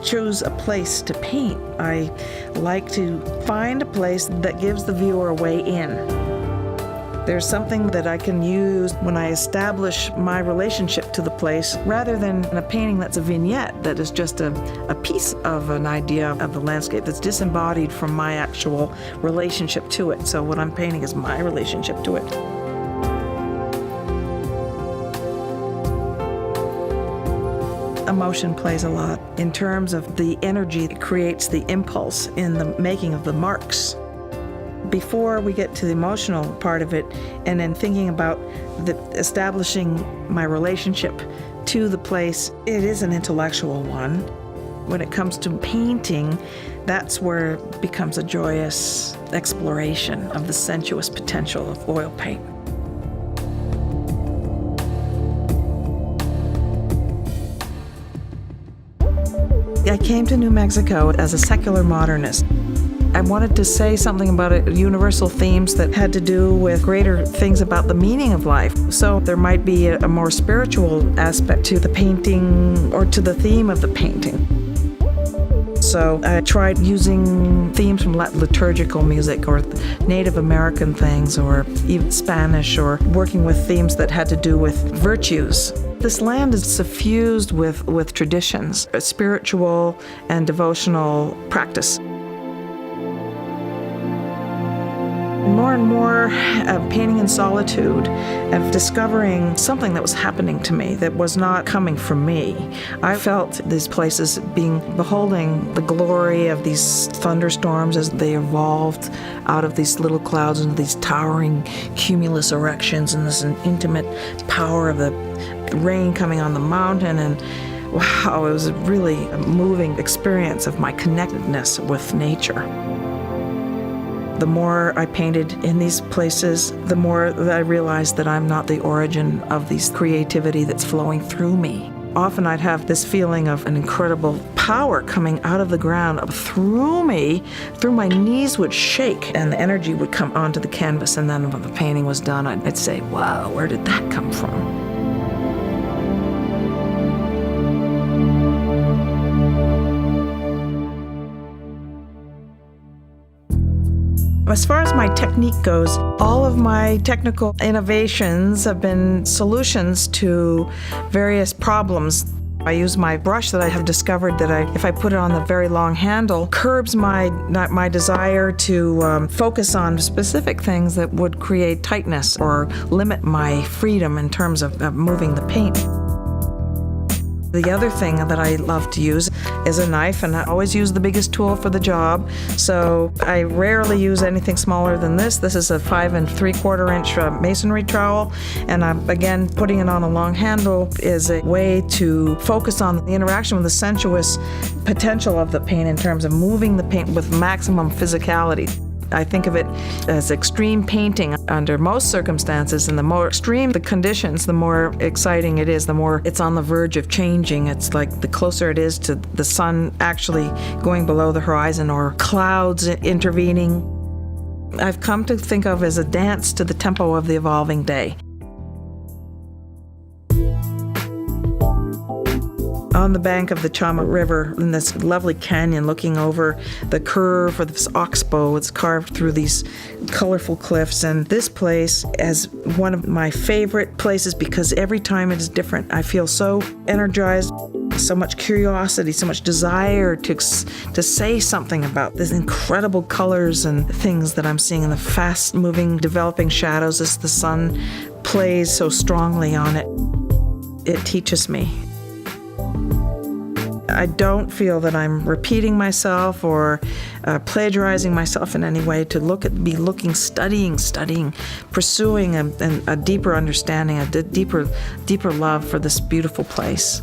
choose a place to paint, I like to find a place that gives the viewer a way in. There's something that I can use when I establish my relationship to the place, rather than a painting that's a vignette that is just a piece of an idea of the landscape that's disembodied from my actual relationship to it. So what I'm painting is my relationship to it. Emotion plays a lot in terms of the energy that creates the impulse in the making of the marks. Before we get to the emotional part of it, and then thinking about establishing my relationship to the place, it is an intellectual one. When it comes to painting, that's where it becomes a joyous exploration of the sensuous potential of oil paint. I came to New Mexico as a secular modernist. I wanted to say something about universal themes that had to do with greater things about the meaning of life. So there might be a more spiritual aspect to the painting or to the theme of the painting. So I tried using themes from liturgical music or Native American things or even Spanish, or working with themes that had to do with virtues. This land is suffused with traditions, spiritual and devotional practice. More and more painting in solitude and discovering something that was happening to me that was not coming from me. I felt these places beholding the glory of these thunderstorms as they evolved out of these little clouds into these towering cumulus erections, and this intimate power of the rain coming on the mountain. And wow, it was really a moving experience of my connectedness with nature. The more I painted in these places, the more that I realized that I'm not the origin of this creativity that's flowing through me. Often I'd have this feeling of an incredible power coming out of the ground through me, through my knees would shake, and the energy would come onto the canvas. And then when the painting was done, I'd say, wow, where did that come from? As far as my technique goes, all of my technical innovations have been solutions to various problems. I use my brush that I have discovered that if I put it on the very long handle, curbs my desire to focus on specific things that would create tightness or limit my freedom in terms of moving the paint. The other thing that I love to use is a knife, and I always use the biggest tool for the job. So I rarely use anything smaller than this. This is a 5 3/4 inch masonry trowel, and again, putting it on a long handle is a way to focus on the interaction with the sensuous potential of the paint in terms of moving the paint with maximum physicality. I think of it as extreme painting under most circumstances, and the more extreme the conditions, the more exciting it is, the more it's on the verge of changing. It's like the closer it is to the sun actually going below the horizon or clouds intervening. I've come to think of as a dance to the tempo of the evolving day. On the bank of the Chama River, in this lovely canyon looking over the curve of this oxbow, it's carved through these colorful cliffs. And this place is one of my favorite places because every time it is different. I feel so energized, so much curiosity, so much desire to say something about these incredible colors and things that I'm seeing in the fast-moving, developing shadows as the sun plays so strongly on it. It teaches me. I don't feel that I'm repeating myself or plagiarizing myself in any way to be looking, studying, pursuing a deeper understanding, a deeper love for this beautiful place.